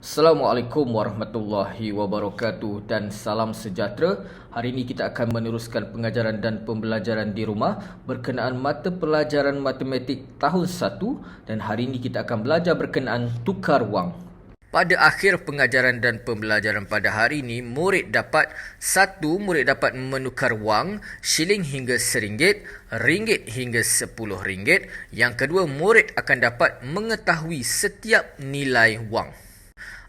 Assalamualaikum warahmatullahi wabarakatuh dan salam sejahtera. Hari ini kita akan meneruskan pengajaran dan pembelajaran di rumah berkenaan mata pelajaran matematik tahun 1 dan hari ini kita akan belajar berkenaan tukar wang. Pada akhir pengajaran dan pembelajaran pada hari ini, murid dapat menukar wang shilling hingga RM1, ringgit hingga RM10. Yang kedua, murid akan dapat mengetahui setiap nilai wang.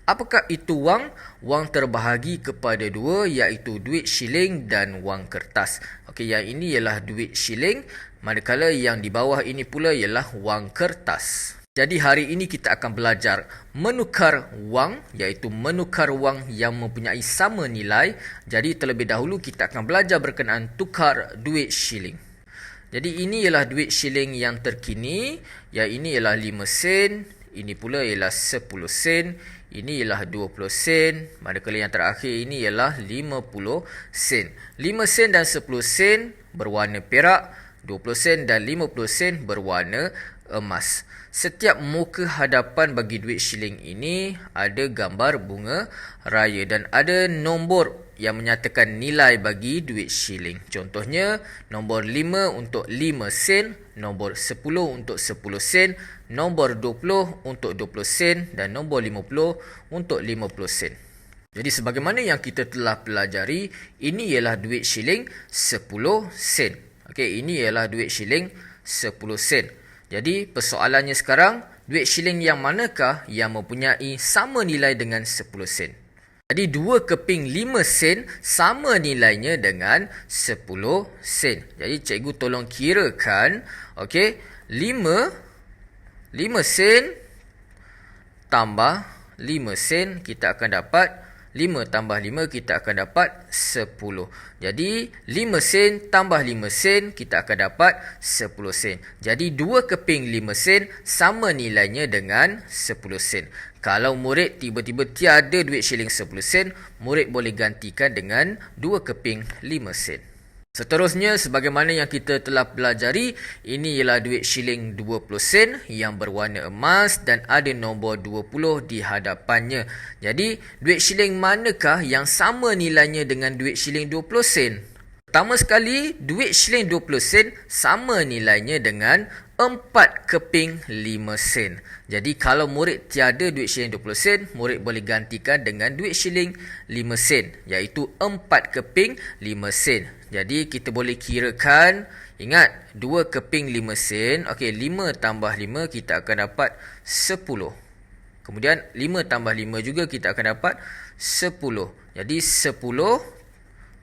Apakah itu wang? Wang terbahagi kepada dua, iaitu duit shilling dan wang kertas. Okey, yang ini ialah duit shilling, manakala yang di bawah ini pula ialah wang kertas. Jadi hari ini kita akan belajar menukar wang, iaitu menukar wang yang mempunyai sama nilai. Jadi terlebih dahulu kita akan belajar berkenaan tukar duit shilling. Jadi ini ialah duit shilling yang terkini, yang ini ialah 5 sen, ini pula ialah 10 sen, ini ialah 20 sen, manakala yang terakhir ini ialah 50 sen. 5 sen dan 10 sen berwarna perak, 20 sen dan 50 sen berwarna emas. Setiap muka hadapan bagi duit shilling ini ada gambar bunga raya dan ada nombor yang menyatakan nilai bagi duit shilling. Contohnya, nombor 5 untuk 5 sen, nombor 10 untuk 10 sen, nombor 20 untuk 20 sen dan nombor 50 untuk 50 sen. Jadi sebagaimana yang kita telah pelajari, ini ialah duit shilling 10 sen. Okey, ini ialah duit shilling 10 sen. Jadi persoalannya sekarang, duit shilling yang manakah yang mempunyai sama nilai dengan 10 sen? Jadi 2 keping 5 sen sama nilainya dengan 10 sen. Jadi cikgu tolong kirakan, okey, 5 sen tambah 5 sen kita akan dapat 5 tambah 5 kita akan dapat 10. Jadi 5 sen tambah 5 sen kita akan dapat 10 sen. Jadi 2 keping 5 sen sama nilainya dengan 10 sen. Kalau murid tiba-tiba tiada duit shilling 10 sen, murid boleh gantikan dengan 2 keping 5 sen. Seterusnya, sebagaimana yang kita telah pelajari, ini ialah duit shilling 20 sen yang berwarna emas dan ada nombor 20 di hadapannya. Jadi, duit shilling manakah yang sama nilainya dengan duit shilling 20 sen? Pertama sekali, duit shilling 20 sen sama nilainya dengan 4 keping 5 sen. Jadi kalau murid tiada duit shilling 20 sen, murid boleh gantikan dengan duit shilling 5 sen, iaitu 4 keping 5 sen. Jadi kita boleh kirakan, ingat 2 keping 5 sen, okey, 5 tambah 5 kita akan dapat 10. Kemudian 5 tambah 5 juga kita akan dapat 10. Jadi 10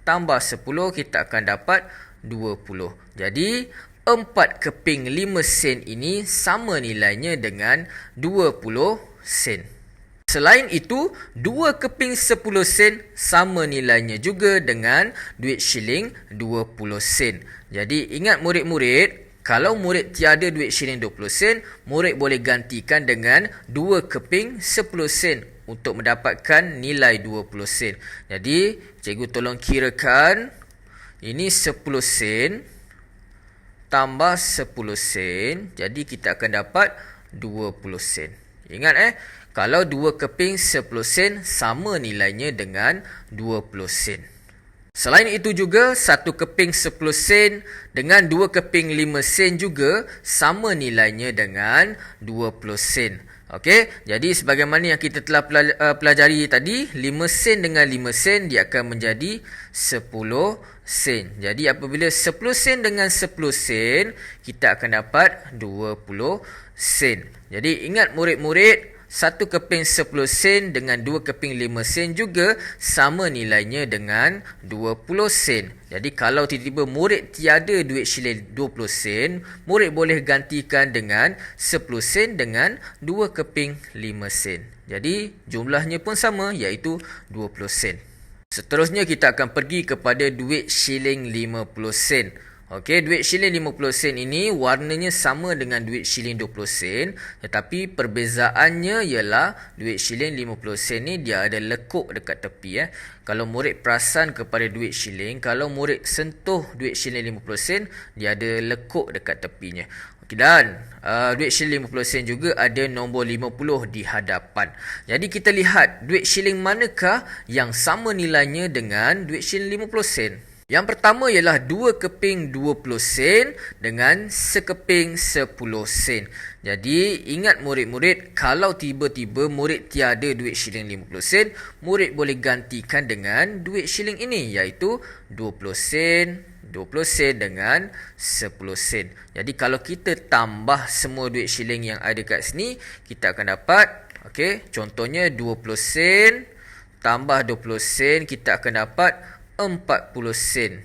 tambah 10 kita akan dapat 20. Jadi 4 keping 5 sen ini sama nilainya dengan 20 sen. Selain itu, 2 keping 10 sen sama nilainya juga dengan duit shilling 20 sen. Jadi ingat murid-murid, kalau murid tiada duit shilling 20 sen, murid boleh gantikan dengan 2 keping 10 sen untuk mendapatkan nilai 20 sen. Jadi cikgu tolong kirakan, ini 10 sen tambah 10 sen, jadi kita akan dapat 20 sen. Ingat kalau 2 keping 10 sen sama nilainya dengan 20 sen. Selain itu juga, 1 keping 10 sen dengan 2 keping 5 sen juga sama nilainya dengan 20 sen. Okey, jadi sebagaimana yang kita telah pelajari tadi, 5 sen dengan 5 sen dia akan menjadi 10 sen. Jadi apabila 10 sen dengan 10 sen, kita akan dapat 20 sen. Jadi ingat murid-murid, 1 keping 10 sen dengan 2 keping 5 sen juga sama nilainya dengan 20 sen. Jadi kalau tiba-tiba murid tiada duit shilling 20 sen, murid boleh gantikan dengan 10 sen dengan 2 keping 5 sen. Jadi jumlahnya pun sama, iaitu 20 sen. Seterusnya kita akan pergi kepada duit shilling 50 sen. Okey, duit shilling 50 sen ini warnanya sama dengan duit shilling 20 sen, tetapi perbezaannya ialah duit shilling 50 sen ni dia ada lekuk dekat tepi. Kalau murid perasan kepada duit shilling, kalau murid sentuh duit shilling 50 sen, dia ada lekuk dekat tepinya. Dan duit shilling 50 sen juga ada nombor 50 di hadapan. Jadi kita lihat duit shilling manakah yang sama nilainya dengan duit shilling 50 sen. Yang pertama ialah 2 keping 20 sen dengan sekeping 10 sen. Jadi ingat murid-murid, kalau tiba-tiba murid tiada duit shilling 50 sen, murid boleh gantikan dengan duit shilling ini, iaitu 20 sen, 20 sen dengan 10 sen. Jadi kalau kita tambah semua duit shilling yang ada kat sini, kita akan dapat, contohnya 20 sen tambah 20 sen, kita akan dapat 40 sen.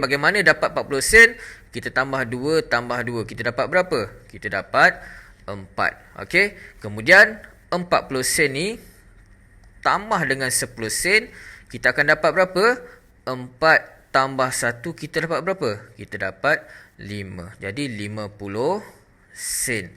Bagaimana dapat 40 sen? Kita tambah 2 tambah 2. Kita dapat berapa? Kita dapat 4. Kemudian 40 sen ni tambah dengan 10 sen, kita akan dapat berapa? 4 tambah 1, kita dapat berapa? Kita dapat 5. Jadi 50 sen.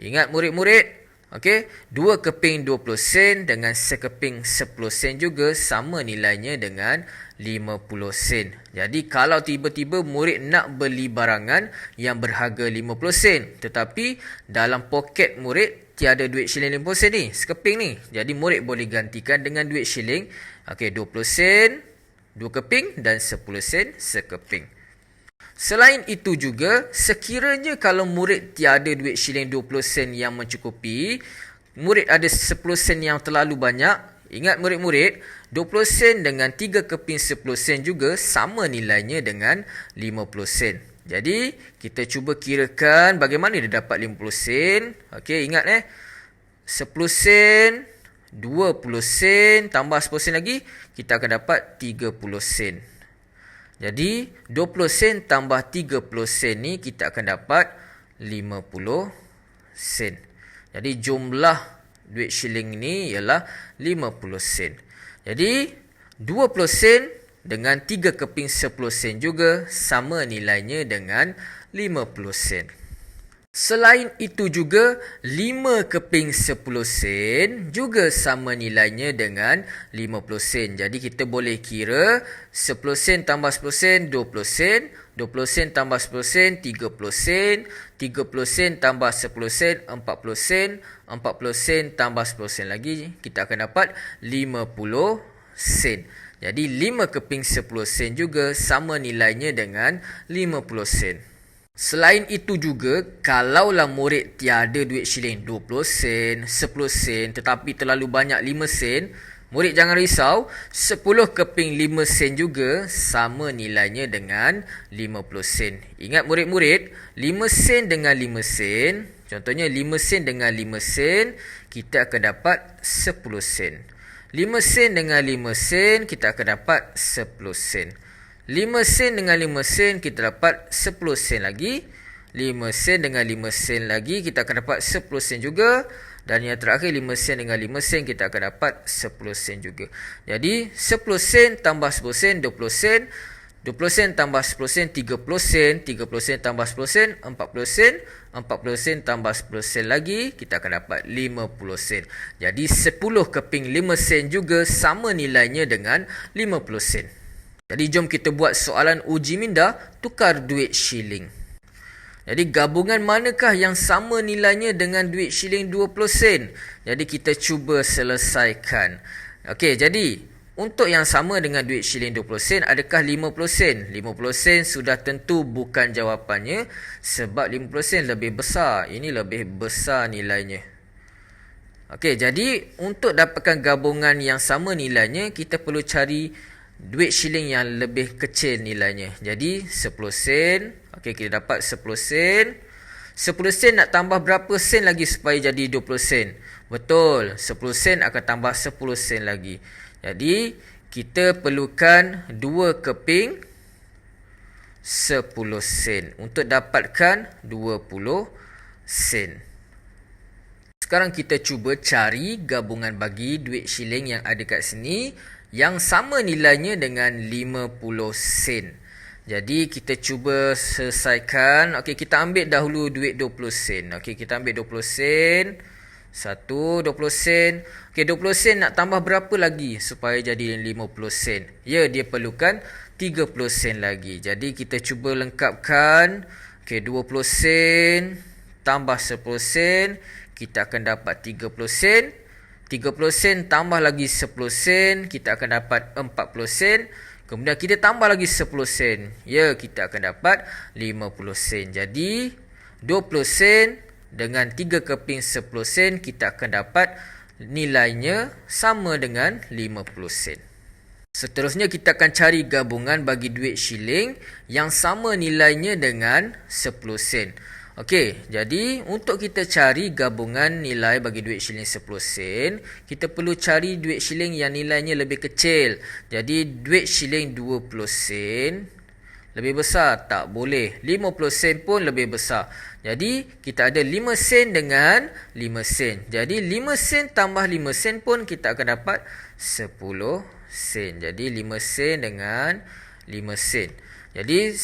Ingat murid-murid, 2 keping 20 sen dengan sekeping 10 sen juga sama nilainya dengan 50 sen. Jadi kalau tiba-tiba murid nak beli barangan yang berharga 50 sen, tetapi dalam poket murid tiada duit shilling 50 sen ni, sekeping ni. Jadi murid boleh gantikan dengan duit shilling 20 sen 2 keping dan 10 sen sekeping. Selain itu juga, sekiranya kalau murid tiada duit shilling 20 sen yang mencukupi, murid ada 10 sen yang terlalu banyak, ingat murid-murid, 20 sen dengan 3 keping 10 sen juga sama nilainya dengan 50 sen. Jadi, kita cuba kirakan bagaimana dia dapat 50 sen. Ingat 10 sen, 20 sen, tambah 10 sen lagi, kita akan dapat 30 sen. Jadi 20 sen tambah 30 sen ni kita akan dapat 50 sen. Jadi jumlah duit shilling ni ialah 50 sen. Jadi 20 sen dengan 3 keping 10 sen juga sama nilainya dengan 50 sen. Selain itu juga 5 keping 10 sen juga sama nilainya dengan 50 sen. Jadi kita boleh kira 10 sen tambah 10 sen 20 sen, 20 sen tambah 10 sen 30 sen, 30 sen tambah 10 sen 40 sen, 40 sen tambah 10 sen lagi kita akan dapat 50 sen. Jadi 5 keping 10 sen juga sama nilainya dengan 50 sen. Selain itu juga, kalaulah murid tiada duit shilling 20 sen, 10 sen tetapi terlalu banyak 5 sen, murid jangan risau, 10 keping 5 sen juga sama nilainya dengan 50 sen. Ingat murid-murid, 5 sen dengan 5 sen, contohnya 5 sen dengan 5 sen, kita akan dapat 10 sen. 5 sen dengan 5 sen, kita akan dapat 10 sen. 5 sen dengan 5 sen kita dapat 10 sen lagi. 5 sen dengan 5 sen lagi kita akan dapat 10 sen juga. Dan yang terakhir 5 sen dengan 5 sen kita akan dapat 10 sen juga. Jadi 10 sen tambah 10 sen 20 sen. 20 sen tambah 10 sen 30 sen. 30 sen tambah 10 sen 40 sen. 40 sen tambah 10 sen lagi kita akan dapat 50 sen. Jadi 10 keping 5 sen juga sama nilainya dengan 50 sen. Jadi jom kita buat soalan uji minda tukar duit shilling. Jadi gabungan manakah yang sama nilainya dengan duit shilling 20 sen? Jadi kita cuba selesaikan. Jadi untuk yang sama dengan duit shilling 20 sen, adakah 50 sen? 50 sen sudah tentu bukan jawapannya sebab 50 sen lebih besar. Ini lebih besar nilainya. Jadi untuk dapatkan gabungan yang sama nilainya, kita perlu cari duit shilling yang lebih kecil nilainya. Jadi 10 sen. Kita dapat 10 sen. 10 sen nak tambah berapa sen lagi supaya jadi 20 sen? Betul, 10 sen akan tambah 10 sen lagi. Jadi kita perlukan 2 keping 10 sen untuk dapatkan 20 sen. Sekarang kita cuba cari gabungan bagi duit shilling yang ada kat sini yang sama nilainya dengan 50 sen. Jadi kita cuba selesaikan. Kita ambil dahulu duit 20 sen. Kita ambil 20 sen. 1, 20 sen. 20 sen nak tambah berapa lagi supaya jadi 50 sen? Ya, dia perlukan 30 sen lagi. Jadi kita cuba lengkapkan. Okey, 20 sen tambah 10 sen, kita akan dapat 30 sen. 30 sen tambah lagi 10 sen, kita akan dapat 40 sen. Kemudian kita tambah lagi 10 sen. Ya, kita akan dapat 50 sen. Jadi 20 sen dengan 3 keping 10 sen, kita akan dapat nilainya sama dengan 50 sen. Seterusnya kita akan cari gabungan bagi duit shilling yang sama nilainya dengan 10 sen. Okey, jadi untuk kita cari gabungan nilai bagi duit shilling 10 sen, kita perlu cari duit shilling yang nilainya lebih kecil. Jadi duit shilling 20 sen lebih besar, tak boleh. 50 sen pun lebih besar. Jadi kita ada 5 sen dengan 5 sen. Jadi 5 sen tambah 5 sen pun kita akan dapat 10 sen. Jadi 5 sen dengan 5 sen. Jadi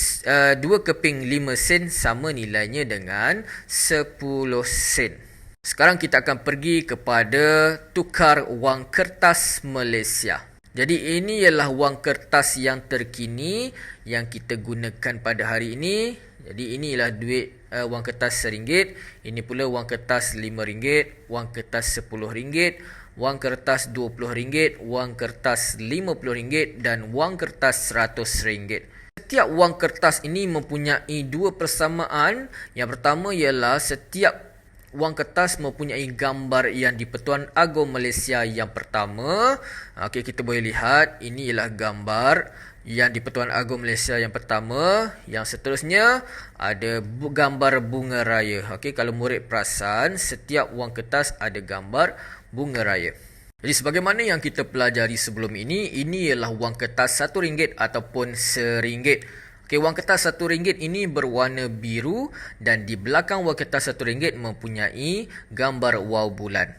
2 keping 5 sen sama nilainya dengan 10 sen. Sekarang kita akan pergi kepada tukar wang kertas Malaysia. Jadi ini ialah wang kertas yang terkini yang kita gunakan pada hari ini. Jadi inilah duit wang kertas RM1. Ini pula wang kertas RM5, wang kertas RM10, wang kertas RM20, wang kertas RM50 dan wang kertas RM100. Setiap wang kertas ini mempunyai dua persamaan. Yang pertama ialah setiap wang kertas mempunyai gambar yang di-Pertuan Agong Malaysia yang pertama. Okey, kita boleh lihat ini ialah gambar yang di-Pertuan Agong Malaysia yang pertama. Yang seterusnya ada gambar bunga raya. Okey, kalau murid perasan, setiap wang kertas ada gambar bunga raya. Jadi sebagaimana yang kita pelajari sebelum ini ialah wang kertas RM1 ataupun RM1. Okey, wang kertas RM1 ini berwarna biru dan di belakang wang kertas RM1 mempunyai gambar waw bulan.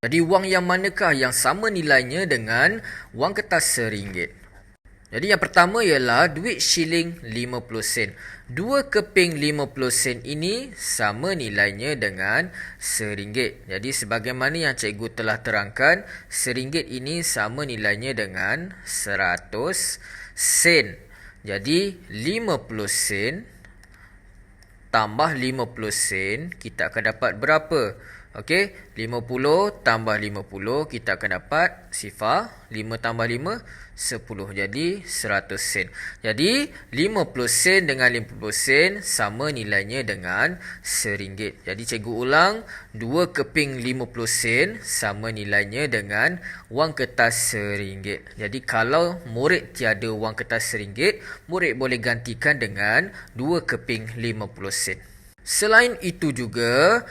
Jadi wang yang manakah yang sama nilainya dengan wang kertas RM1? Jadi yang pertama ialah duit shilling 50 sen. 2 keping 50 sen ini sama nilainya dengan RM1. Jadi sebagaimana yang cikgu telah terangkan, RM1 ini sama nilainya dengan 100 sen. Jadi 50 sen tambah 50 sen, kita akan dapat berapa? Okey, 50 tambah 50, kita akan dapat sifar. 5 tambah 5, 10. Jadi 100 sen. Jadi 50 sen dengan 50 sen sama nilainya dengan RM1. Jadi cikgu ulang, 2 keping 50 sen sama nilainya dengan wang kertas RM1. Jadi kalau murid tiada wang kertas RM1, murid boleh gantikan dengan 2 keping 50 sen. Selain itu juga,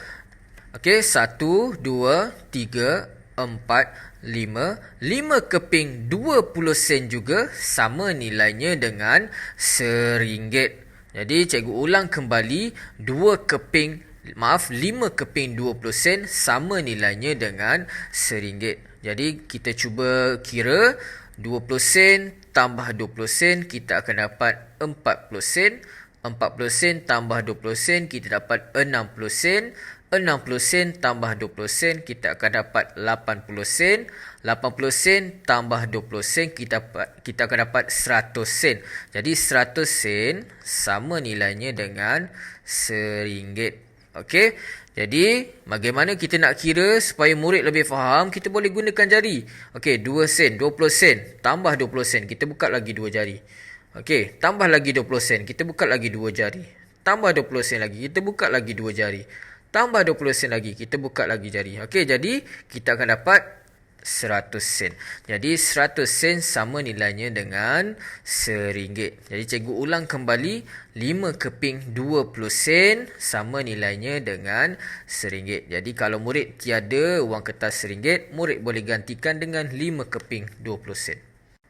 okey, 1, 2, 3, 4, 5 keping 20 sen juga sama nilainya dengan RM1. Jadi cikgu ulang kembali, 5 keping 20 sen sama nilainya dengan RM1. Jadi kita cuba kira 20 sen tambah 20 sen, kita akan dapat 40 sen. 40 sen tambah 20 sen, kita dapat 60 sen. 60 sen tambah 20 sen, kita akan dapat 80 sen. 80 sen tambah 20 sen, kita akan dapat 100 sen. Jadi 100 sen sama nilainya dengan RM1. Okey. Jadi bagaimana kita nak kira supaya murid lebih faham, kita boleh gunakan jari. Okey, 2 sen, 20 sen tambah 20 sen, kita buka lagi 2 jari. Okey, tambah lagi 20 sen, kita buka lagi 2 jari. Tambah 20 sen lagi, kita buka lagi 2 jari. Tambah 20 sen lagi, kita buka lagi jari. Okey, jadi kita akan dapat 100 sen. Jadi 100 sen sama nilainya dengan RM1. Jadi cikgu ulang kembali, 5 keping 20 sen sama nilainya dengan RM1. Jadi kalau murid tiada wang kertas RM1, murid boleh gantikan dengan 5 keping 20 sen.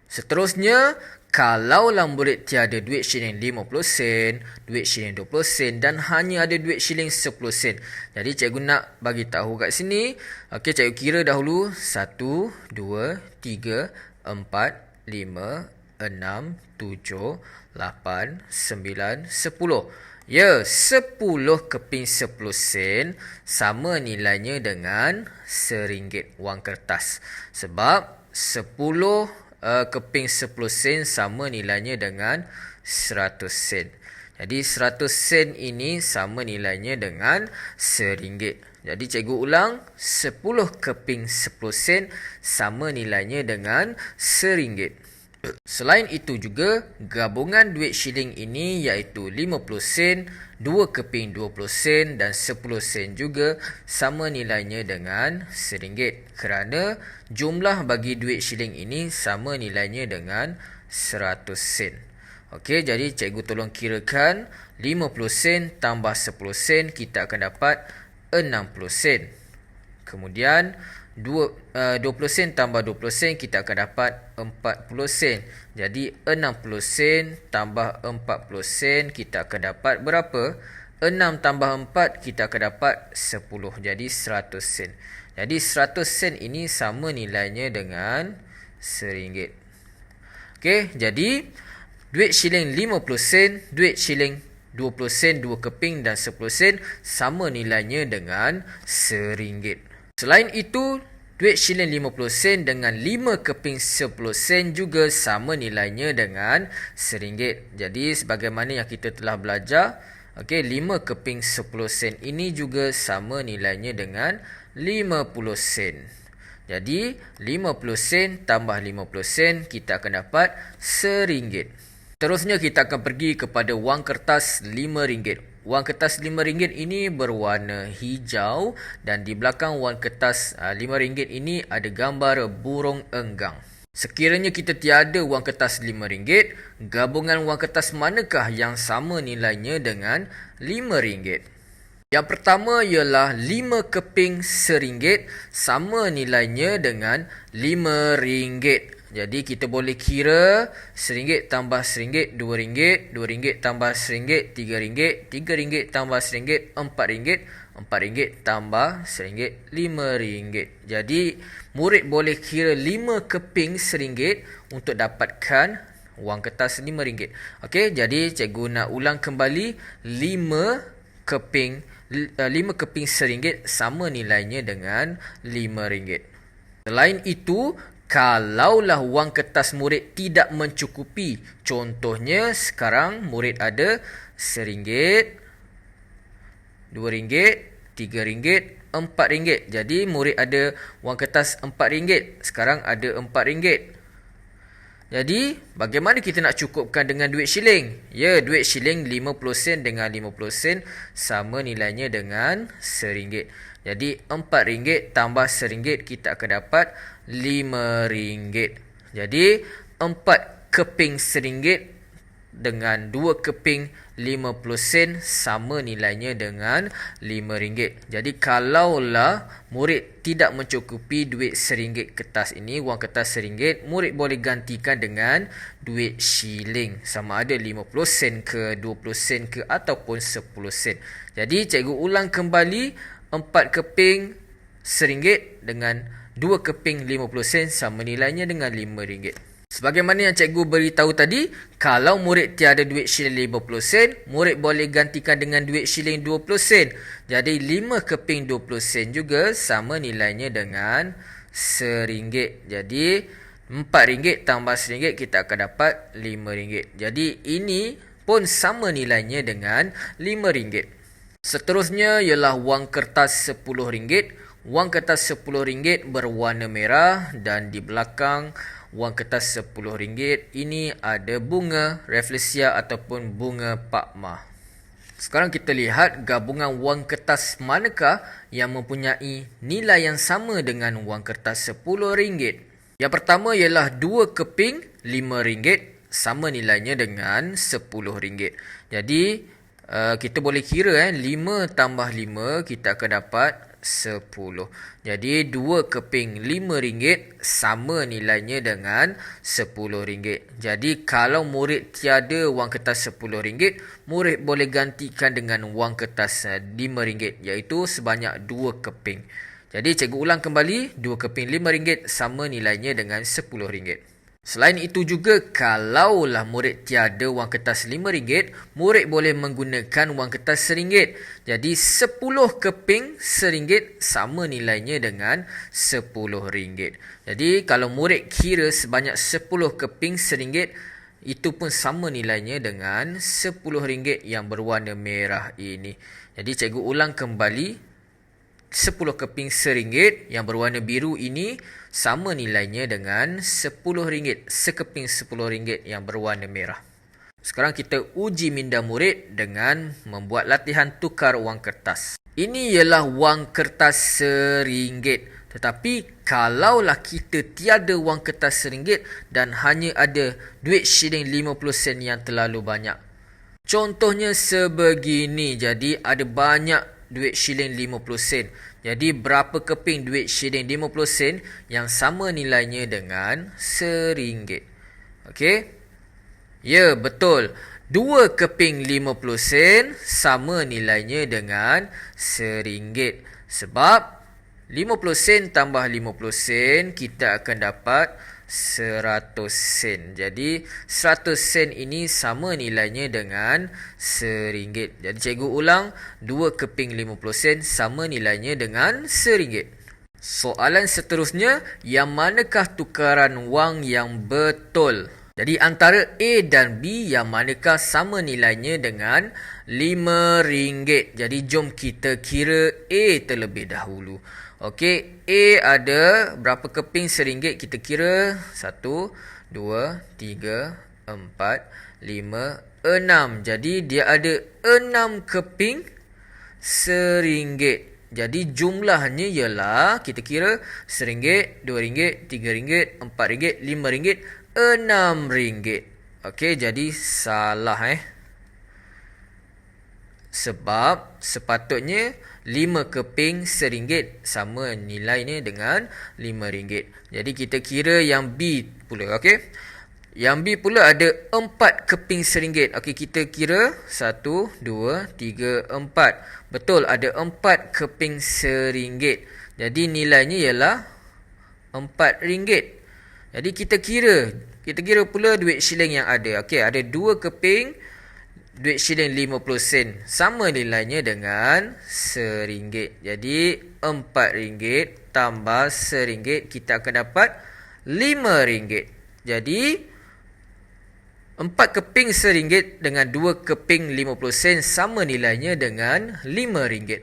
Seterusnya, kalaulah murid tiada duit shilling 50 sen, duit shilling 20 sen dan hanya ada duit shilling 10 sen. Jadi cikgu nak bagi tahu kat sini. Okey, cikgu kira dahulu 1, 2, 3, 4, 5, 6, 7, 8, 9, 10. Ya, 10 keping 10 sen sama nilainya dengan RM1 wang kertas. Sebab 10 keping 10 sen sama nilainya dengan 100 sen. Jadi 100 sen ini sama nilainya dengan RM1. Jadi cikgu ulang, 10 keping 10 sen sama nilainya dengan RM1. Selain itu juga, gabungan duit shilling ini iaitu 50 sen, 2 keping 20 sen dan 10 sen juga sama nilainya dengan RM1. Kerana jumlah bagi duit shilling ini sama nilainya dengan 100 sen. Okey, jadi cikgu tolong kirakan 50 sen tambah 10 sen kita akan dapat 60 sen. Kemudian 20 sen tambah 20 sen kita akan dapat 40 sen. Jadi 60 sen tambah 40 sen kita akan dapat berapa? 6 tambah 4 kita akan dapat 10. Jadi 100 sen. Jadi 100 sen ini sama nilainya dengan RM1. Okey, jadi duit shilling 50 sen, duit shilling 20 sen, 2 keping dan 10 sen sama nilainya dengan RM1. Selain itu, duit shilling 50 sen dengan 5 keping 10 sen juga sama nilainya dengan RM1. Jadi sebagaimana yang kita telah belajar, okey, 5 keping 10 sen ini juga sama nilainya dengan 50 sen. Jadi 50 sen tambah 50 sen kita akan dapat RM1. Terusnya kita akan pergi kepada wang kertas RM5. Wang kertas RM5 ini berwarna hijau dan di belakang wang kertas RM5 ini ada gambar burung enggang. Sekiranya kita tiada wang kertas RM5, gabungan wang kertas manakah yang sama nilainya dengan RM5? Yang pertama ialah 5 keping RM1 sama nilainya dengan RM5. Jadi kita boleh kira RM1 tambah RM1 RM2, RM2 tambah RM1 RM3, RM3 tambah RM1 RM4, RM4 tambah RM1 RM5. Jadi murid boleh kira 5 keping RM1 untuk dapatkan wang kertas RM5. Okey, jadi cikgu nak ulang kembali 5 keping RM1 sama nilainya dengan RM5. Selain itu, kalaulah wang kertas murid tidak mencukupi, contohnya sekarang murid ada RM1, RM2, RM3, RM4. Jadi murid ada wang kertas RM4, sekarang ada RM4. Jadi, bagaimana kita nak cukupkan dengan duit shilling? Ya, duit shilling 50 sen dengan 50 sen sama nilainya dengan RM1. Jadi, RM4 tambah RM1 kita akan dapat RM5. Jadi, 4 keping RM1 dengan 2 keping 50 sen sama nilainya dengan RM5. Jadi kalaulah murid tidak mencukupi duit RM1 kertas ini, wang kertas RM1, murid boleh gantikan dengan duit shilling sama ada 50 sen ke 20 sen ke ataupun 10 sen. Jadi cikgu ulang kembali, 4 keping RM1 dengan 2 keping 50 sen sama nilainya dengan RM5. Sebagaimana yang cikgu beritahu tadi, kalau murid tiada duit shilling 50 sen, murid boleh gantikan dengan duit shilling 20 sen. Jadi 5 keping 20 sen juga sama nilainya dengan RM1. Jadi RM4 tambah RM1 kita akan dapat RM5. Jadi ini pun sama nilainya dengan RM5. Seterusnya ialah wang kertas RM10. Wang kertas RM10 berwarna merah dan di belakang wang kertas RM10 ini ada bunga Rafflesia ataupun bunga Pak Mah. Sekarang kita lihat gabungan wang kertas manakah yang mempunyai nilai yang sama dengan wang kertas RM10. Yang pertama ialah 2 keping RM5 sama nilainya dengan RM10. Jadi kita boleh kira 5 tambah 5 kita akan dapat 10. Jadi 2 keping RM5 sama nilainya dengan RM10. Jadi kalau murid tiada wang kertas RM10, murid boleh gantikan dengan wang kertas RM5 iaitu sebanyak 2 keping. Jadi cikgu ulang kembali, 2 keping RM5 sama nilainya dengan RM10. Selain itu juga, kalaulah murid tiada wang kertas RM5, murid boleh menggunakan wang kertas RM1. Jadi 10 keping RM1 sama nilainya dengan RM10. Jadi kalau murid kira sebanyak 10 keping RM1, Itu pun sama nilainya dengan RM10 yang berwarna merah ini. Jadi cikgu ulang kembali, 10 keping RM1 yang berwarna biru ini sama nilainya dengan RM10, sekeping RM10 yang berwarna merah. Sekarang kita uji minda murid dengan membuat latihan tukar wang kertas. Ini ialah wang kertas RM1. Tetapi kalaulah kita tiada wang kertas RM1 dan hanya ada duit shilling 50 sen yang terlalu banyak. Contohnya sebegini. Jadi ada banyak duit shilling 50 sen. Jadi berapa keping duit shilling 50 sen yang sama nilainya dengan RM1? Okey? Ya, betul. 2 keping 50 sen sama nilainya dengan RM1. Sebab 50 sen tambah 50 sen, kita akan dapat 100 sen. Jadi 100 sen ini sama nilainya dengan RM1. Jadi cikgu ulang, 2 keping 50 sen sama nilainya dengan RM1. Soalan seterusnya, yang manakah tukaran wang yang betul? Jadi antara A dan B, yang manakah sama nilainya dengan RM5? Jadi jom kita kira A terlebih dahulu. Okey, A ada berapa keping RM1? Kita kira 1, 2, 3, 4, 5, 6. Jadi dia ada 6 keping RM1. Jadi jumlahnya ialah, kita kira RM1, RM2, RM3, RM4, RM5, RM6. Okey, jadi salah sebab sepatutnya 5 keping RM1 sama nilainya dengan RM5. Jadi kita kira yang B pula. Okey, yang B pula ada 4 keping RM1. Okey, kita kira 1, 2, 3, 4. Betul, ada 4 keping RM1. Jadi nilainya ialah RM4. Jadi kita kira pula duit shilling yang ada. Okey, ada 2 keping duit shilling 50 sen. Sama nilainya dengan RM1. Jadi RM4 tambah RM1, kita akan dapat RM5. Jadi 4 keping RM1 dengan 2 keping 50 sen sama nilainya dengan RM5.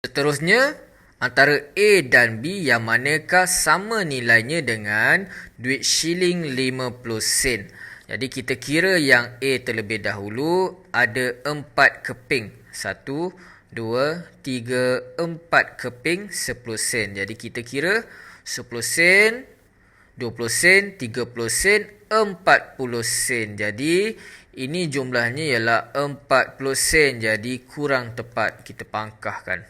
Seterusnya, antara A dan B, yang manakah sama nilainya dengan duit shilling 50 sen? Jadi kita kira yang A terlebih dahulu, ada 4 keping. 1, 2, 3, 4 keping 10 sen. Jadi kita kira 10 sen, 20 sen, 30 sen, 40 sen. Jadi ini jumlahnya ialah 40 sen. Jadi kurang tepat, kita pangkahkan.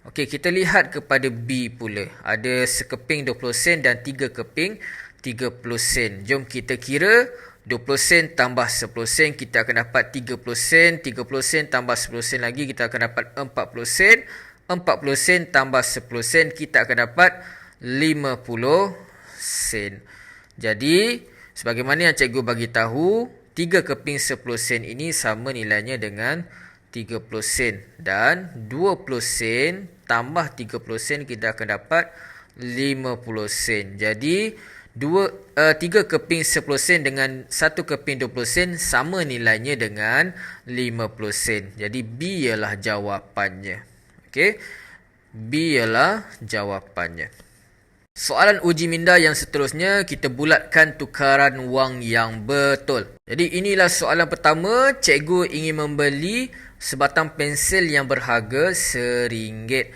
Okey, kita lihat kepada B pula. Ada sekeping 20 sen dan 3 keping 30 sen. Jom kita kira 20 sen tambah 10 sen, kita akan dapat 30 sen. 30 sen tambah 10 sen lagi, kita akan dapat 40 sen. 40 sen tambah 10 sen, kita akan dapat 50 sen. Jadi, sebagaimana yang cikgu bagi tahu, 3 keping 10 sen ini sama nilainya dengan 30 sen. Dan 20 sen tambah 30 sen, kita akan dapat 50 sen. Jadi 3 keping 10 sen dengan 1 keping 20 sen sama nilainya dengan 50 sen. Jadi B ialah jawapannya. Okey, B ialah jawapannya. Soalan uji minda yang seterusnya, kita bulatkan tukaran wang yang betul. Jadi inilah soalan pertama. Cikgu ingin membeli sebatang pensil yang berharga RM1.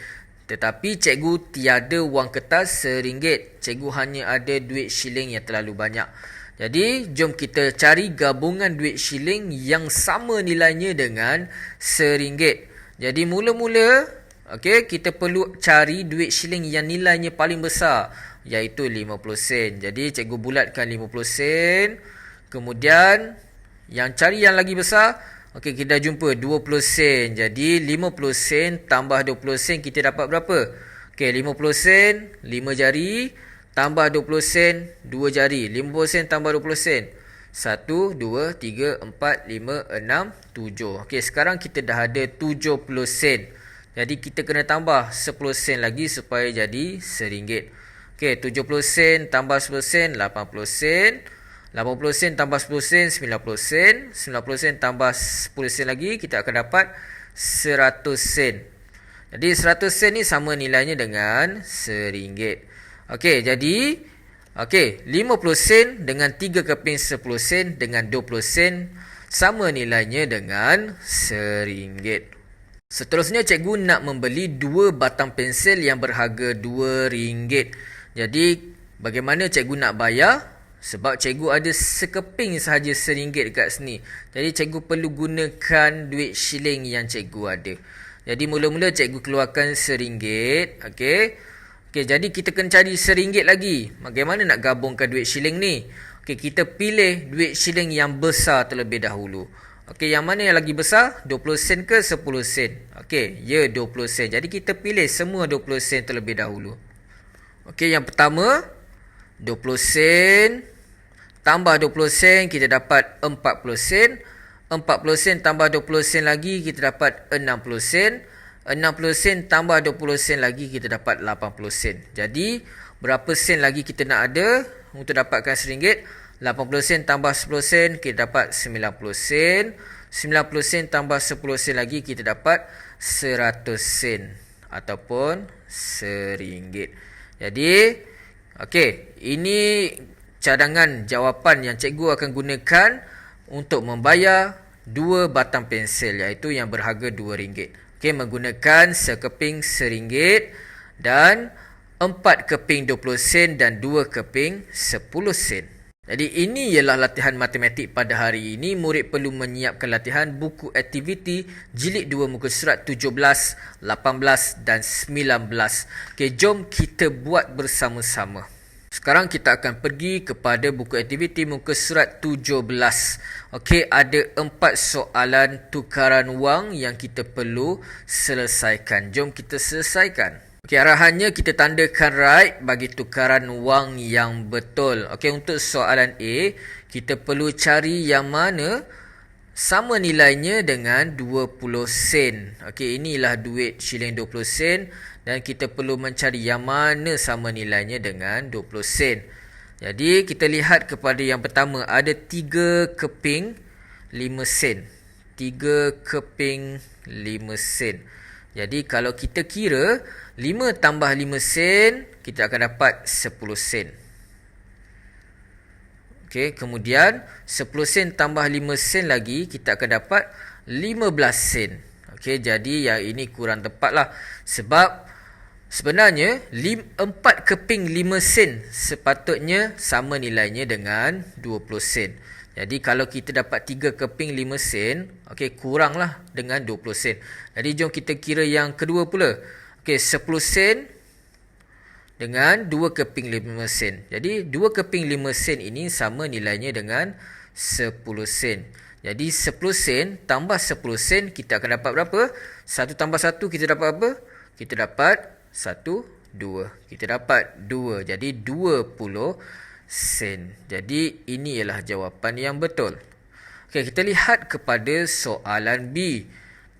Tetapi cikgu tiada wang kertas RM1. Cikgu hanya ada duit shilling yang terlalu banyak. Jadi jom kita cari gabungan duit shilling yang sama nilainya dengan RM1. Jadi mula-mula, okey, kita perlu cari duit shilling yang nilainya paling besar, iaitu 50 sen. Jadi cikgu bulatkan 50 sen. Kemudian yang cari yang lagi besar, okey, kita dah jumpa 20 sen. Jadi 50 sen tambah 20 sen, kita dapat berapa? Okey, 50 sen 5 jari tambah 20 sen 2 jari. 50 sen tambah 20 sen 1, 2, 3, 4, 5, 6, 7. Okey, sekarang kita dah ada 70 sen. Jadi kita kena tambah 10 sen lagi supaya jadi RM1. Okey, 70 sen tambah 10 sen 80 sen. 80 sen tambah 10 sen, 90 sen. 90 sen tambah 10 sen lagi, kita akan dapat 100 sen. Jadi 100 sen ni sama nilainya dengan RM1. Okey, jadi 50 sen dengan 3 keping 10 sen dengan 20 sen sama nilainya dengan RM1. Seterusnya, cikgu nak membeli 2 batang pensel yang berharga RM2. Jadi, bagaimana cikgu nak bayar? Sebab cikgu ada sekeping sahaja RM1 dekat sini. Jadi, cikgu perlu gunakan duit shilling yang cikgu ada. Jadi, mula-mula cikgu keluarkan RM1. Okey, jadi kita kena cari RM1 lagi. Bagaimana nak gabungkan duit shilling ni? Okey, kita pilih duit shilling yang besar terlebih dahulu. Okey, yang mana yang lagi besar? 20 sen ke 10 sen? Okey, ya 20 sen. Jadi kita pilih semua 20 sen terlebih dahulu. Okey, yang pertama 20 sen tambah 20 sen kita dapat 40 sen. 40 sen tambah 20 sen lagi kita dapat 60 sen. 60 sen tambah 20 sen lagi kita dapat 80 sen. Jadi berapa sen lagi kita nak ada untuk dapatkan RM1? 80 sen tambah 10 sen kita dapat 90 sen. 90 sen tambah 10 sen lagi kita dapat 100 sen ataupun RM1. Jadi ini cadangan jawapan yang cikgu akan gunakan untuk membayar 2 batang pensel, iaitu yang berharga RM2. Menggunakan sekeping RM1 dan 4 keping 20 sen dan 2 keping 10 sen. Jadi ini ialah latihan matematik pada hari ini. Murid perlu menyiapkan latihan buku aktiviti jilid 2 muka surat 17, 18 dan 19. Jom kita buat bersama-sama. Sekarang kita akan pergi kepada buku aktiviti muka surat 17. Ada 4 soalan tukaran wang yang kita perlu selesaikan. Jom kita selesaikan. Arahannya kita tandakan right bagi tukaran wang yang betul. Untuk soalan A, kita perlu cari yang mana sama nilainya dengan 20 sen. Inilah duit shilling 20 sen dan kita perlu mencari yang mana sama nilainya dengan 20 sen. Jadi kita lihat kepada yang pertama, ada 3 keping 5 sen. 3 keping 5 sen. Jadi kalau kita kira 5 tambah 5 sen, kita akan dapat 10 sen. Kemudian 10 sen tambah 5 sen lagi, kita akan dapat 15 sen. Jadi yang ini kurang tepat lah. Sebab sebenarnya 4 keping 5 sen sepatutnya sama nilainya dengan 20 sen. Jadi kalau kita dapat 3 keping 5 sen, kuranglah dengan 20 sen. Jadi jom kita kira yang kedua pula. 10 sen dengan 2 keping 5 sen. Jadi 2 keping 5 sen ini sama nilainya dengan 10 sen. Jadi 10 sen tambah 10 sen, kita akan dapat berapa? 1 tambah 1 kita dapat apa? Kita dapat 1, 2. Kita dapat 2. Jadi 20 sen. Jadi ini ialah jawapan yang betul. Kita lihat kepada soalan B.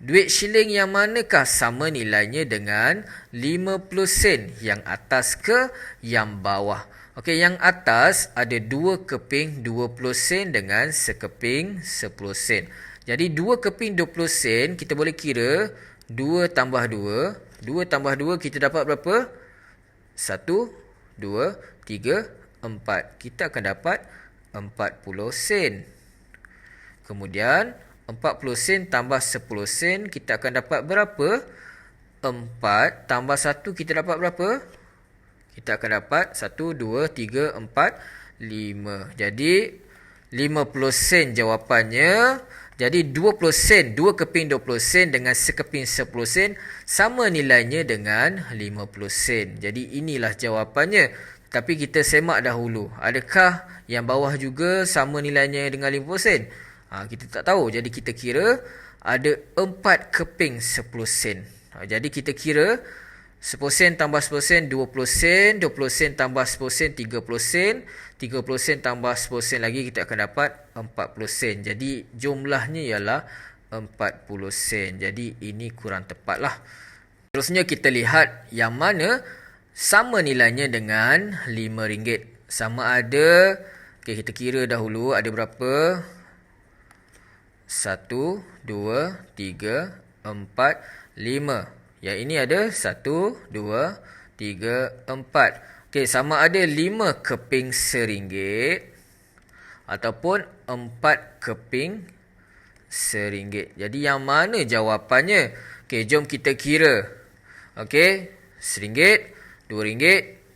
Duit shilling yang manakah sama nilainya dengan 50 sen? Yang atas ke yang bawah? Yang atas ada 2 keping 20 sen dengan sekeping 10 sen. Jadi 2 keping 20 sen kita boleh kira 2 tambah 2. 2 tambah 2 kita dapat berapa? 1, 2, 3, 4. Kita akan dapat 40 sen. Kemudian 40 sen tambah 10 sen, kita akan dapat berapa? 4 tambah 1 kita dapat berapa? Kita akan dapat 1, 2, 3, 4, 5. Jadi 50 sen jawapannya. Jadi 20 sen, 2 keping 20 sen dengan sekeping 10 sen sama nilainya dengan 50 sen. Jadi inilah jawapannya. Tapi kita semak dahulu. Adakah yang bawah juga sama nilainya dengan 50 sen? Kita tak tahu. Jadi kita kira ada 4 keping 10 sen. Jadi kita kira 10 sen tambah 10 sen 20 sen. 20 sen tambah 10 sen 30 sen. 30 sen tambah 10 sen lagi kita akan dapat 40 sen. Jadi jumlahnya ialah 40 sen. Jadi ini kurang tepat lah. Terusnya kita lihat yang mana sama nilainya dengan RM5. Sama ada Okey, kita kira dahulu ada berapa? 1, 2, 3, 4, 5. Yang ini ada 1, 2, 3, 4. Okey, sama ada 5 keping RM1 ataupun 4 keping RM1. Jadi yang mana jawapannya? Okey, jom kita kira. Okey, RM1, RM2,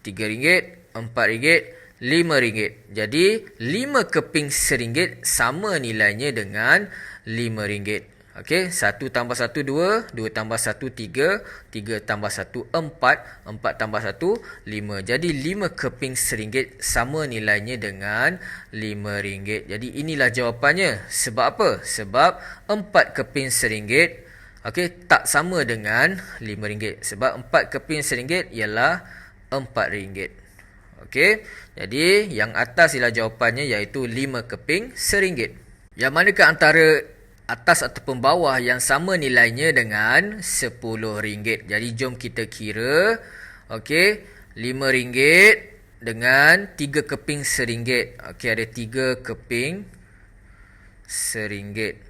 RM3, RM4, RM5. Jadi 5 keping RM1 sama nilainya dengan RM5. Okey, 1 tambah 1 2, 2 tambah 1 3, 3 tambah 1 4, 4 tambah 1 5. Jadi 5 keping RM1 sama nilainya dengan RM5. Jadi inilah jawapannya. Sebab apa? Sebab 4 keping RM1 okey tak sama dengan RM5. Sebab 4 keping RM1 ialah RM4. Okey, jadi yang atas ialah jawapannya iaitu 5 keping RM1. Yang manakah antara atas ataupun bawah yang sama nilainya dengan RM10? Jadi jom kita kira. Okey, RM5 dengan 3 keping RM1. Okey, ada 3 keping RM1.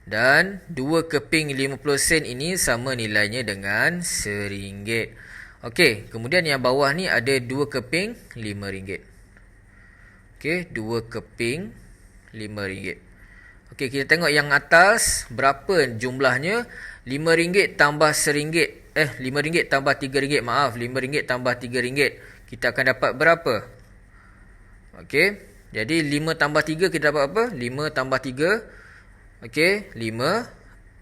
Dan 2 keping 50 sen ini sama nilainya dengan RM1. Okey, kemudian yang bawah ni ada 2 keping RM5. Okey, 2 keping RM5. Okey, kita tengok yang atas berapa jumlahnya. RM5 tambah RM1. RM5 tambah RM3. Maaf, RM5 tambah RM3. Kita akan dapat berapa? Okey, jadi 5 tambah 3 kita dapat apa? 5 tambah 3. Okey, 5,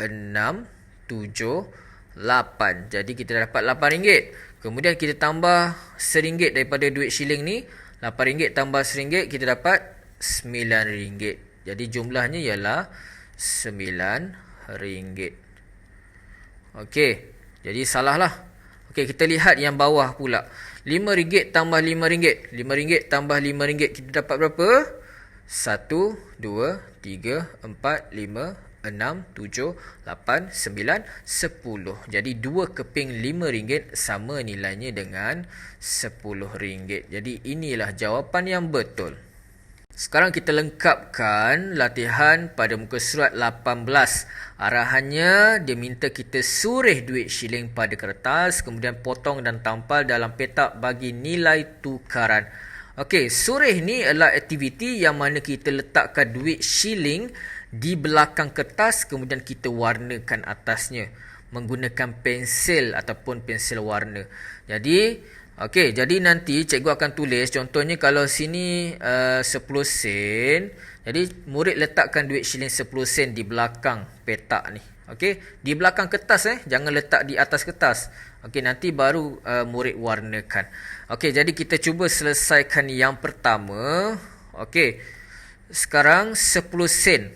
6, 7, 8. Jadi kita dapat RM8. Kemudian kita tambah RM1 daripada duit shilling ni. RM8 tambah RM1 kita dapat RM9. Jadi jumlahnya ialah RM9. Okey, jadi salah lah. Okey, kita lihat yang bawah pula. RM5 tambah RM5. RM5 tambah RM5 kita dapat berapa? 1, 2, 3, 4, 5, 6, 7, 8, 9, 10. Jadi 2 keping RM5 sama nilainya dengan RM10. Jadi inilah jawapan yang betul. Sekarang kita lengkapkan latihan pada muka surat 18. Arahannya dia minta kita surih duit shilling pada kertas, kemudian potong dan tampal dalam petak bagi nilai tukaran. Okey, surih ni adalah aktiviti yang mana kita letakkan duit shilling di belakang kertas, kemudian kita warnakan atasnya menggunakan pensel ataupun pensel warna. Jadi, okey, jadi nanti cikgu akan tulis, contohnya kalau sini 10 sen, jadi murid letakkan duit shilling 10 sen di belakang petak ni. Okey, di belakang kertas jangan letak di atas kertas. Okey, nanti baru murid warnakan. Okey, jadi kita cuba selesaikan yang pertama. Okey, sekarang 10 sen.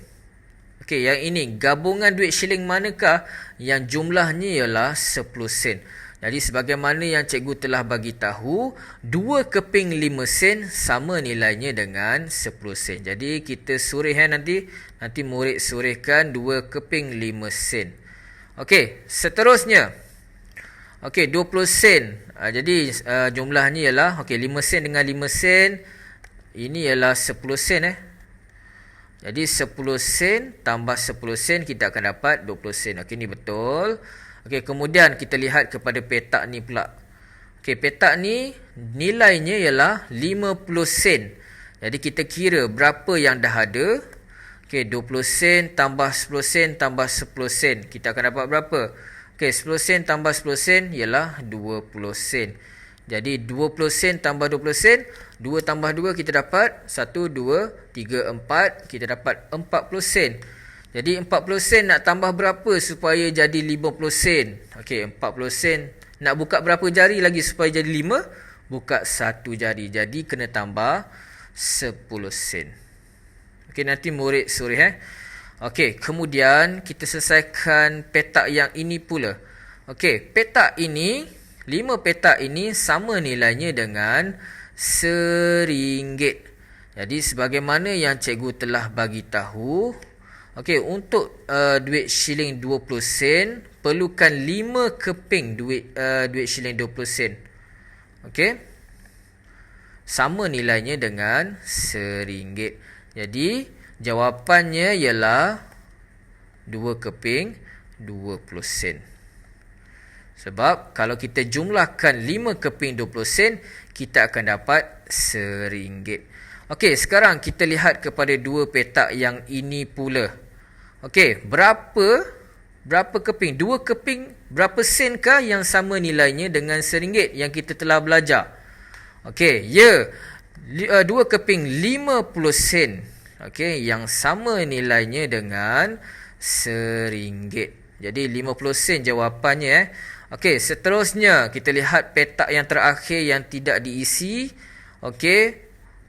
Okey, yang ini gabungan duit shilling manakah yang jumlahnya ialah 10 sen. Jadi sebagaimana yang cikgu telah bagi tahu, 2 keping 5 sen sama nilainya dengan 10 sen. Jadi kita surih nanti murid surihkan 2 keping 5 sen. Okey, seterusnya. Okey, 20 sen. Jadi jumlahnya ialah 5 sen dengan 5 sen. Ini ialah 10 sen Jadi 10 sen tambah 10 sen kita akan dapat 20 sen. Okey, ni betul. Okey, kemudian kita lihat kepada petak ni pula. Okey, petak ni nilainya ialah 50 sen. Jadi kita kira berapa yang dah ada. Okey, 20 sen tambah 10 sen tambah 10 sen. Kita akan dapat berapa? Okey, 10 sen tambah 10 sen ialah 20 sen. Jadi 20 sen tambah 20 sen, 2 tambah 2 kita dapat 1, 2, 3, 4. Kita dapat 40 sen. Jadi 40 sen nak tambah berapa supaya jadi 50 sen? Okey, 40 sen. Nak buka berapa jari lagi supaya jadi 5? Buka 1 jari. Jadi kena tambah 10 sen. Okey, nanti murid surih Okey, kemudian kita selesaikan petak yang ini pula. Okey, petak ini 5 petak ini sama nilainya dengan RM1. Jadi sebagaimana yang cikgu telah bagi tahu, okey, untuk duit shilling 20 sen perlukan 5 keping duit shilling 20 sen. Okey. sama nilainya dengan RM1. Jadi jawapannya ialah 2 keping 20 sen. Sebab kalau kita jumlahkan 5 keping 20 sen, kita akan dapat RM1. Okey, sekarang kita lihat kepada dua petak yang ini pula. Okey, berapa keping? 2 keping berapa senkah yang sama nilainya dengan RM1 yang kita telah belajar? Okey, ya. 2 keping 50 sen. Okey, yang sama nilainya dengan RM1. Jadi 50 sen jawapannya. Okey, seterusnya kita lihat petak yang terakhir yang tidak diisi. Okey,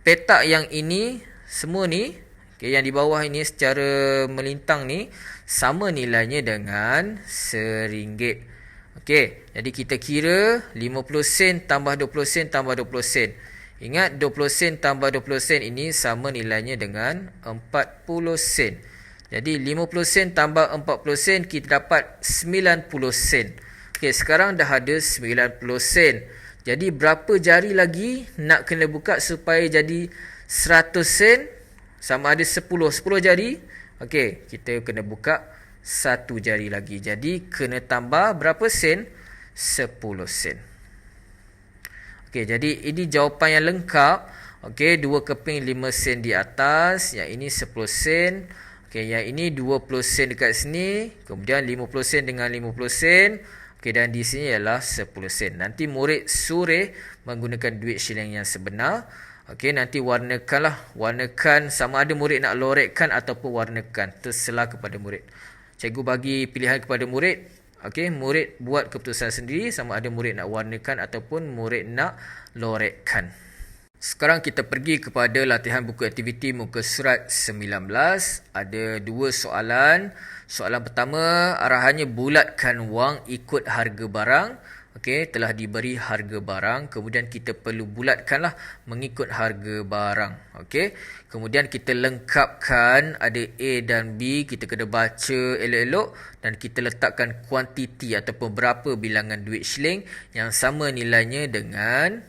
petak yang ini semua ni, okey, yang di bawah ini secara melintang ni sama nilainya dengan RM1. Okey, jadi kita kira 50 sen tambah 20 sen tambah 20 sen. Ingat 20 sen tambah 20 sen ini sama nilainya dengan 40 sen. Jadi 50 sen tambah 40 sen kita dapat 90 sen. Okey, sekarang dah ada 90 sen. Jadi berapa jari lagi nak kena buka supaya jadi 100 sen? Sama ada 10 jari. Okey, kita kena buka 1 jari lagi. Jadi kena tambah berapa sen? 10 sen. Okey, jadi ini jawapan yang lengkap. Okey, 2 keping 5 sen di atas, yang ini 10 sen. Okey, yang ini 20 sen dekat sini, kemudian 50 sen dengan 50 sen. Okey, dan di sini ialah 10 sen. Nanti murid sore menggunakan duit shilling yang sebenar. Okey, nanti warnakan sama ada murid nak lorekkan ataupun warnakan, terserah kepada murid. Cikgu bagi pilihan kepada murid. Okey, murid buat keputusan sendiri sama ada murid nak warnakan ataupun murid nak lorekkan. Sekarang kita pergi kepada latihan buku aktiviti muka surat 19. Ada dua soalan. Soalan pertama, arahannya bulatkan wang ikut harga barang. Okey, telah diberi harga barang, kemudian kita perlu bulatkanlah mengikut harga barang. Okey, kemudian kita lengkapkan ada A dan B, kita kena baca elok-elok dan kita letakkan kuantiti ataupun berapa bilangan duit shilling yang sama nilainya dengan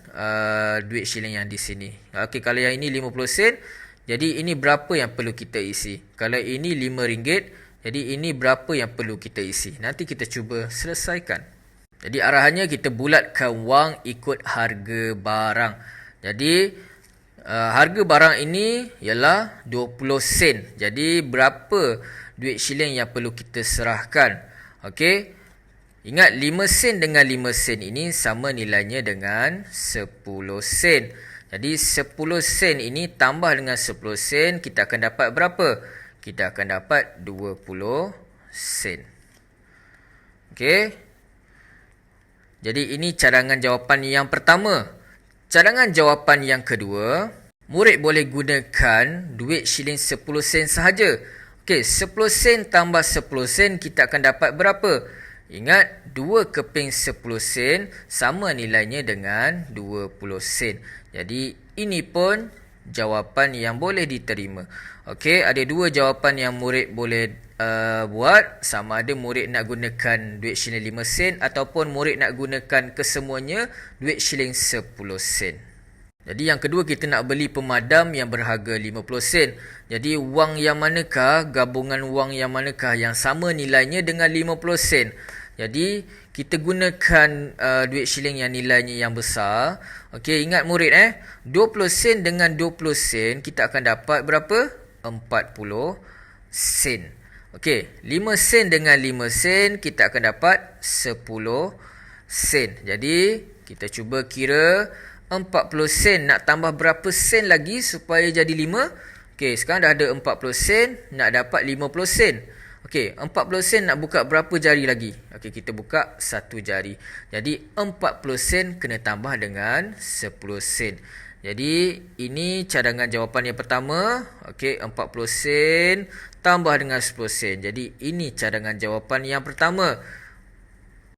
duit shilling yang di sini. Okey, kalau yang ini 50 sen, jadi ini berapa yang perlu kita isi? Kalau ini RM5, jadi ini berapa yang perlu kita isi? Nanti kita cuba selesaikan. Jadi arahannya kita bulatkan wang ikut harga barang. Jadi harga barang ini ialah 20 sen. Jadi berapa duit shilling yang perlu kita serahkan? Okey. Ingat 5 sen dengan 5 sen ini sama nilainya dengan 10 sen. Jadi 10 sen ini tambah dengan 10 sen, kita akan dapat berapa? Kita akan dapat 20 sen. Okey. Jadi ini cadangan jawapan yang pertama. Cadangan jawapan yang kedua, murid boleh gunakan duit shilling 10 sen sahaja. Okey, 10 sen tambah 10 sen kita akan dapat berapa? Ingat, 2 keping 10 sen sama nilainya dengan 20 sen. Jadi ini pun jawapan yang boleh diterima. Okey, ada dua jawapan yang murid boleh buat, sama ada murid nak gunakan duit shilling 5 sen ataupun murid nak gunakan kesemuanya duit shilling 10 sen. Jadi yang kedua, kita nak beli pemadam yang berharga 50 sen. Jadi wang yang manakah, gabungan wang yang manakah yang sama nilainya dengan 50 sen? Jadi kita gunakan duit shilling yang nilainya yang besar. Okey, ingat murid 20 sen dengan 20 sen kita akan dapat berapa? 40 sen. Okey, 5 sen dengan 5 sen kita akan dapat 10 sen. Jadi kita cuba kira 40 sen nak tambah berapa sen lagi supaya jadi 5? Okey, sekarang dah ada 40 sen, nak dapat 50 sen. Okey, 40 sen nak buka berapa jari lagi? Okey, kita buka 1 jari. Jadi 40 sen kena tambah dengan 10 sen. Jadi ini cadangan jawapan yang pertama. Okey, 40 sen tambah dengan 10 sen. Jadi ini cadangan jawapan yang pertama,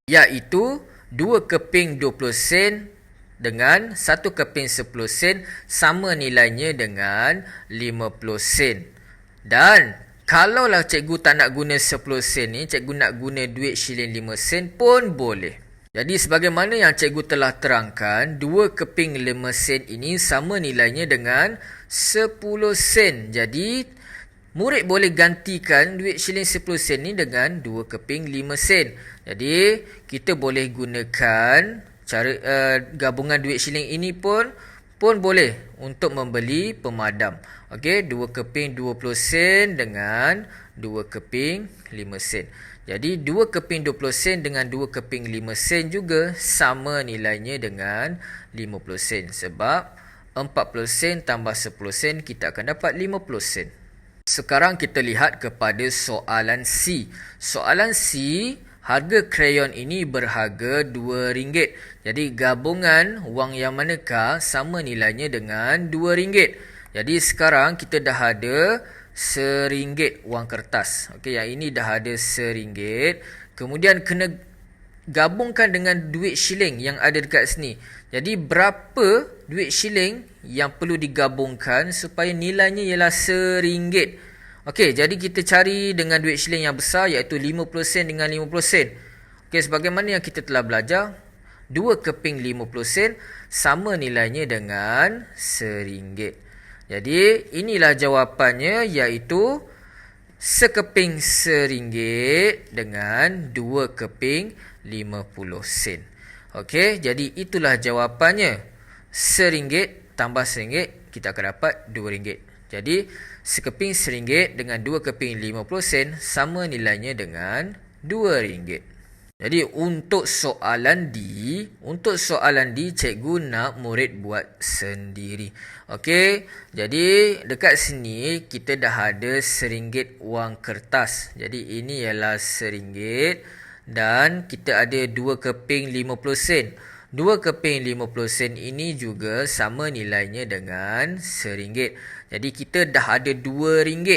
iaitu 2 keping 20 sen dengan 1 keping 10 sen sama nilainya dengan 50 sen. Dan kalaulah cikgu tak nak guna 10 sen ni, cikgu nak guna duit shilling 5 sen pun boleh. Jadi sebagaimana yang cikgu telah terangkan, 2 keping 5 sen ini sama nilainya dengan 10 sen. Jadi murid boleh gantikan duit shilling 10 sen ni dengan 2 keping 5 sen. Jadi kita boleh gunakan cara gabungan duit shilling ini pun boleh untuk membeli pemadam. Okey, 2 keping 20 sen dengan 2 keping 5 sen. Jadi 2 keping 20 sen dengan 2 keping 5 sen juga sama nilainya dengan 50 sen. Sebab 40 sen tambah 10 sen kita akan dapat 50 sen. Sekarang kita lihat kepada soalan C. Soalan C, harga krayon ini berharga RM2. Jadi gabungan wang yang manakah sama nilainya dengan RM2. Jadi sekarang kita dah ada RM1 wang kertas. Okey, yang ini dah ada RM1. Kemudian kena gabungkan dengan duit shilling yang ada dekat sini. Jadi berapa duit shilling yang perlu digabungkan supaya nilainya ialah RM1? Okey, jadi kita cari dengan duit shilling yang besar iaitu 50 sen dengan 50 sen. Okey, sebagaimana yang kita telah belajar, 2 keping 50 sen sama nilainya dengan RM1. Jadi inilah jawapannya, iaitu sekeping RM1 dengan 2 keping 50 sen. Okey, jadi itulah jawapannya. RM1 tambah RM1 kita akan dapat RM2. Jadi sekeping RM1 dengan 2 keping 50 sen sama nilainya dengan RM2. Jadi untuk soalan D, cikgu nak murid buat sendiri. Okey, jadi dekat sini kita dah ada RM1 wang kertas. Jadi ini ialah RM1 dan kita ada 2 keping 50 sen. 2 keping 50 sen ini juga sama nilainya dengan RM1. Jadi kita dah ada RM2.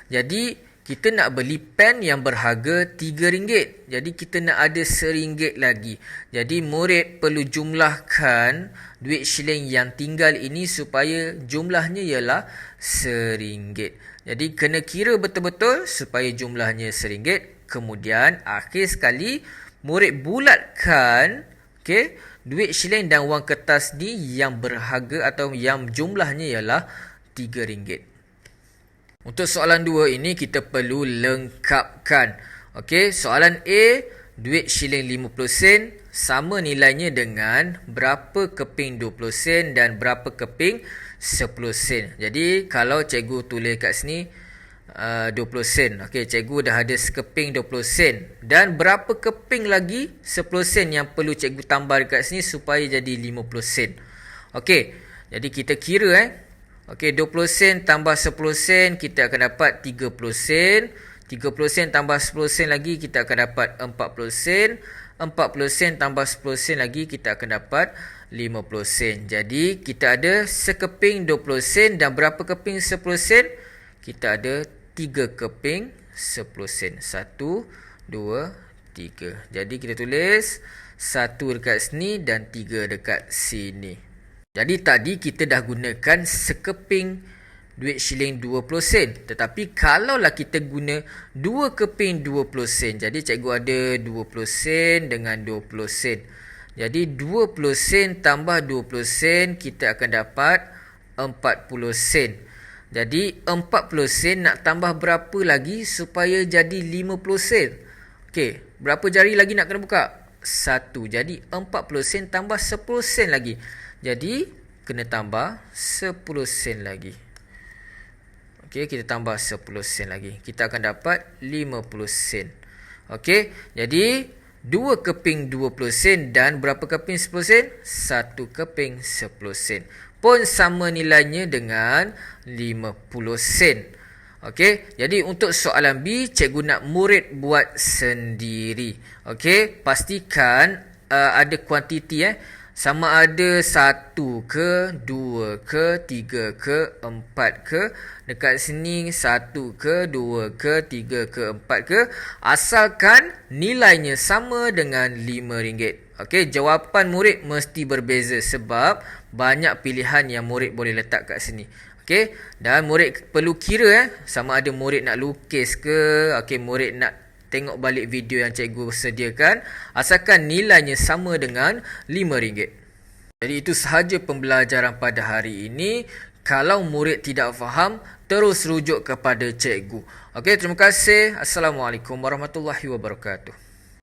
Jadi kita nak beli pen yang berharga RM3. Jadi kita nak ada RM1 lagi. Jadi murid perlu jumlahkan duit shilling yang tinggal ini supaya jumlahnya ialah RM1. Jadi kena kira betul-betul supaya jumlahnya RM1. Kemudian akhir sekali murid bulatkan duit shilling dan wang kertas ni yang berharga atau yang jumlahnya ialah RM3. Untuk soalan 2 ini kita perlu lengkapkan. Okey, soalan A, duit shilling 50 sen sama nilainya dengan berapa keping 20 sen dan berapa keping 10 sen. Jadi kalau cikgu tulis kat sini 20 sen. Okey, cikgu dah ada sekeping 20 sen. Dan berapa keping lagi 10 sen yang perlu cikgu tambah dekat sini supaya jadi 50 sen. Okey, jadi kita kira Okey, 20 sen tambah 10 sen kita akan dapat 30 sen. 30 sen tambah 10 sen lagi kita akan dapat 40 sen. 40 sen tambah 10 sen lagi kita akan dapat 50 sen. Jadi kita ada sekeping 20 sen dan berapa keping 10 sen? Kita ada 3 keping 10 sen. 1, 2, 3. Jadi kita tulis 1 dekat sini dan 3 dekat sini. Jadi tadi kita dah gunakan sekeping duit shilling 20 sen. Tetapi kalaulah kita guna 2 keping 20 sen. Jadi cikgu ada 20 sen dengan 20 sen. Jadi 20 sen tambah 20 sen kita akan dapat 40 sen. Jadi 40 sen nak tambah berapa lagi supaya jadi 50 sen? Okey, berapa jari lagi nak kena buka? 1. Jadi 40 sen tambah 10 sen lagi. Jadi kena tambah 10 sen lagi. Okey, kita tambah 10 sen lagi. Kita akan dapat 50 sen. Okey, jadi 2 keping 20 sen dan berapa keping 10 sen? 1 keping 10 sen. Pun sama nilainya dengan 50 sen. Okey, jadi untuk soalan B, cikgu nak murid buat sendiri. Okey, pastikan ada kuantiti sama ada 1 ke, 2 ke, 3 ke, 4 ke. Dekat sini 1 ke, 2 ke, 3 ke, 4 ke. Asalkan nilainya sama dengan RM5. Okey, jawapan murid mesti berbeza sebab banyak pilihan yang murid boleh letak kat sini. Okey, dan murid perlu kira sama ada murid nak lukis ke, okey, murid nak tengok balik video yang cikgu sediakan, asalkan nilainya sama dengan RM5. Jadi itu sahaja pembelajaran pada hari ini. Kalau murid tidak faham, terus rujuk kepada cikgu. Okey, terima kasih. Assalamualaikum warahmatullahi wabarakatuh.